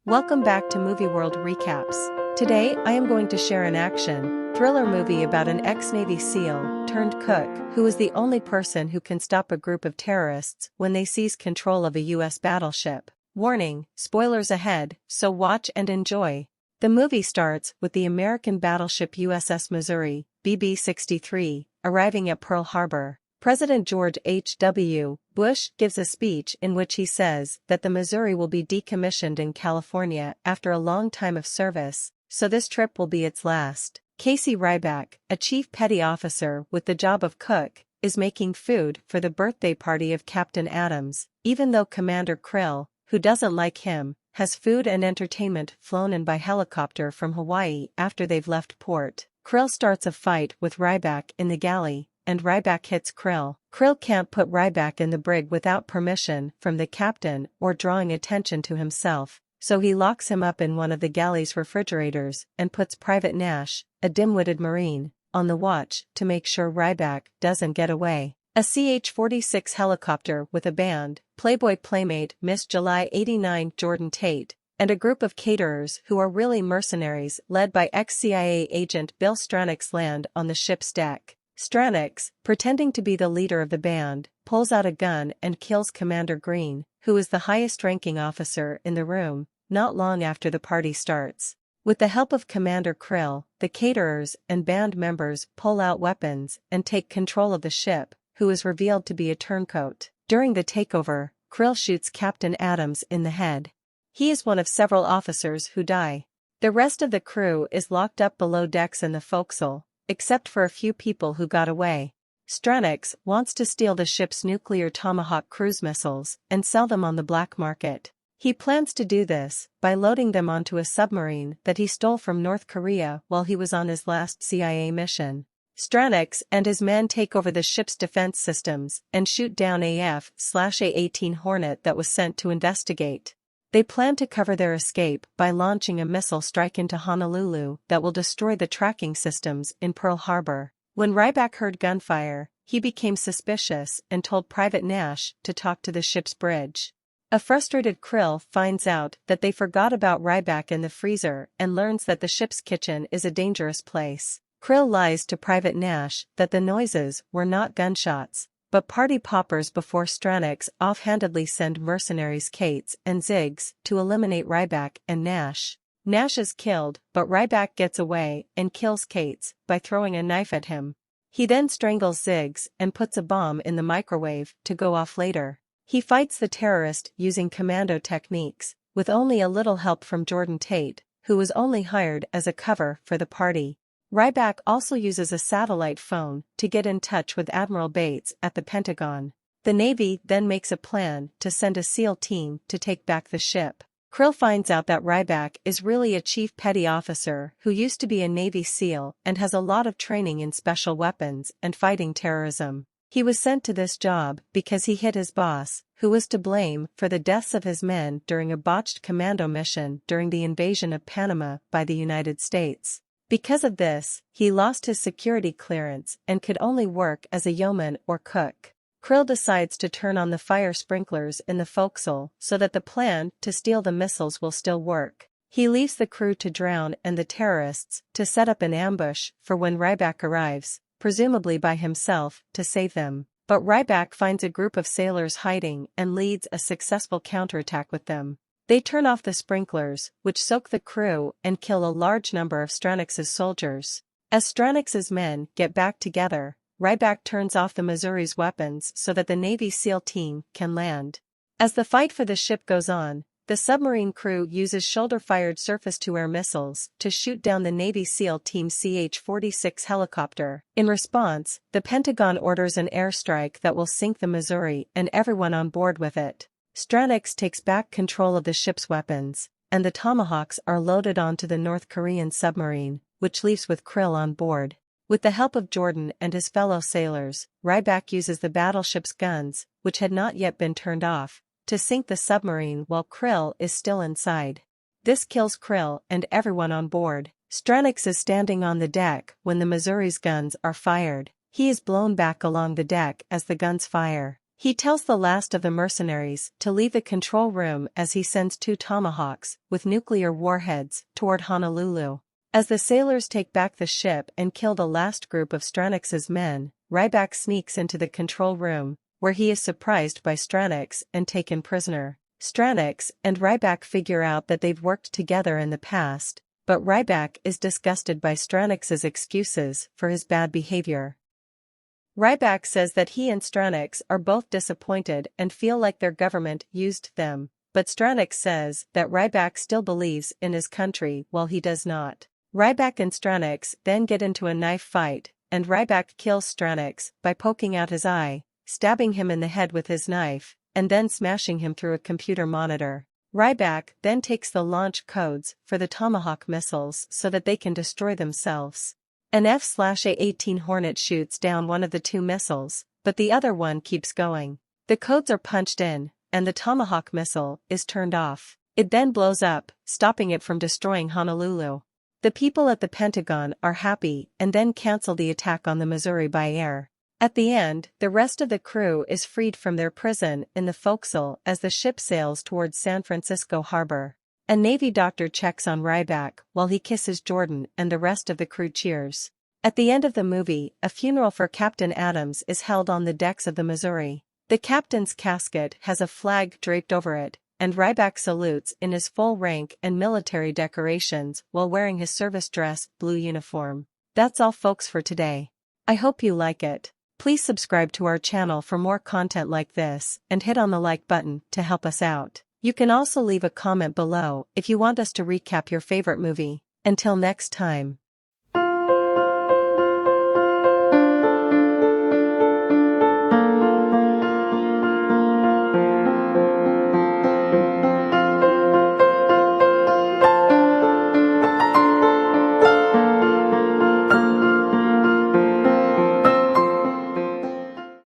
Welcome back to Movieworld Recaps. Today I am going to share an action, thriller movie about an ex-Navy SEAL turned cook who is the only person who can stop a group of terrorists when they seize control of a U.S. battleship. Warning, spoilers ahead, so watch and enjoy. The movie starts with the American battleship USS Missouri, BB-63, arriving at Pearl Harbor. President George H.W. Bush gives a speech in which he says that the Missouri will be decommissioned in California after a long time of service, so this trip will be its last. Casey Ryback, a chief petty officer with the job of cook, is making food for the birthday party of Captain Adams, even though Commander Krill, who doesn't like him, has food and entertainment flown in by helicopter from Hawaii after they've left port. Krill starts a fight with Ryback in the galley, and Ryback hits Krill. Krill can't put Ryback in the brig without permission from the captain or drawing attention to himself, so he locks him up in one of the galley's refrigerators and puts Private Nash, a dim-witted Marine, on the watch to make sure Ryback doesn't get away. A CH-46 helicopter with a band, Playboy playmate Miss July '89 Jordan Tate, and a group of caterers who are really mercenaries led by ex-CIA agent Bill Strannix land on the ship's deck. Strannix, pretending to be the leader of the band, pulls out a gun and kills Commander Green, who is the highest-ranking officer in the room, not long after the party starts. With the help of Commander Krill, the caterers and band members pull out weapons and take control of the ship, who is revealed to be a turncoat. During the takeover, Krill shoots Captain Adams in the head. He is one of several officers who die. The rest of the crew is locked up below decks in the forecastle, except for a few people who got away. Strannix wants to steal the ship's nuclear Tomahawk cruise missiles and sell them on the black market. He plans to do this by loading them onto a submarine that he stole from North Korea while he was on his last CIA mission. Strannix and his men take over the ship's defense systems and shoot down A-18 Hornet that was sent to investigate. They plan to cover their escape by launching a missile strike into Honolulu that will destroy the tracking systems in Pearl Harbor. When Ryback heard gunfire, he became suspicious and told Private Nash to talk to the ship's bridge. A frustrated Krill finds out that they forgot about Ryback in the freezer and learns that the ship's kitchen is a dangerous place. Krill lies to Private Nash that the noises were not gunshots, but party poppers before Strannix offhandedly send mercenaries Cates and Ziggs to eliminate Ryback and Nash. Nash is killed, but Ryback gets away and kills Cates by throwing a knife at him. He then strangles Ziggs and puts a bomb in the microwave to go off later. He fights the terrorist using commando techniques, with only a little help from Jordan Tate, who was only hired as a cover for the party. Ryback also uses a satellite phone to get in touch with Admiral Bates at the Pentagon. The Navy then makes a plan to send a SEAL team to take back the ship. Krill finds out that Ryback is really a chief petty officer who used to be a Navy SEAL and has a lot of training in special weapons and fighting terrorism. He was sent to this job because he hit his boss, who was to blame for the deaths of his men during a botched commando mission during the invasion of Panama by the United States. Because of this, he lost his security clearance and could only work as a yeoman or cook. Krill decides to turn on the fire sprinklers in the forecastle so that the plan to steal the missiles will still work. He leaves the crew to drown and the terrorists to set up an ambush for when Ryback arrives, presumably by himself, to save them. But Ryback finds a group of sailors hiding and leads a successful counterattack with them. They turn off the sprinklers, which soak the crew and kill a large number of Strannix's soldiers. As Strannix's men get back together, Ryback turns off the Missouri's weapons so that the Navy SEAL team can land. As the fight for the ship goes on, the submarine crew uses shoulder-fired surface-to-air missiles to shoot down the Navy SEAL team's CH-46 helicopter. In response, the Pentagon orders an airstrike that will sink the Missouri and everyone on board with it. Strannix takes back control of the ship's weapons, and the Tomahawks are loaded onto the North Korean submarine, which leaves with Krill on board. With the help of Jordan and his fellow sailors, Ryback uses the battleship's guns, which had not yet been turned off, to sink the submarine while Krill is still inside. This kills Krill and everyone on board. Strannix is standing on the deck when the Missouri's guns are fired. He is blown back along the deck as the guns fire. He tells the last of the mercenaries to leave the control room as he sends 2 tomahawks, with nuclear warheads, toward Honolulu. As the sailors take back the ship and kill the last group of Strannix's men, Ryback sneaks into the control room, where he is surprised by Strannix and taken prisoner. Strannix and Ryback figure out that they've worked together in the past, but Ryback is disgusted by Strannix's excuses for his bad behavior. Ryback says that he and Strannix are both disappointed and feel like their government used them, but Strannix says that Ryback still believes in his country while he does not. Ryback and Strannix then get into a knife fight, and Ryback kills Strannix by poking out his eye, stabbing him in the head with his knife, and then smashing him through a computer monitor. Ryback then takes the launch codes for the Tomahawk missiles so that they can destroy themselves. An F/A-18 Hornet shoots down one of the 2 missiles, but the other one keeps going. The codes are punched in, and the Tomahawk missile is turned off. It then blows up, stopping it from destroying Honolulu. The people at the Pentagon are happy and then cancel the attack on the Missouri by air. At the end, the rest of the crew is freed from their prison in the forecastle as the ship sails towards San Francisco Harbor. A Navy doctor checks on Ryback while he kisses Jordan and the rest of the crew cheers. At the end of the movie, a funeral for Captain Adams is held on the decks of the Missouri. The captain's casket has a flag draped over it, and Ryback salutes in his full rank and military decorations while wearing his service dress blue uniform. That's all folks for today. I hope you like it. Please subscribe to our channel for more content like this and hit on the like button to help us out. You can also leave a comment below if you want us to recap your favorite movie. Until next time.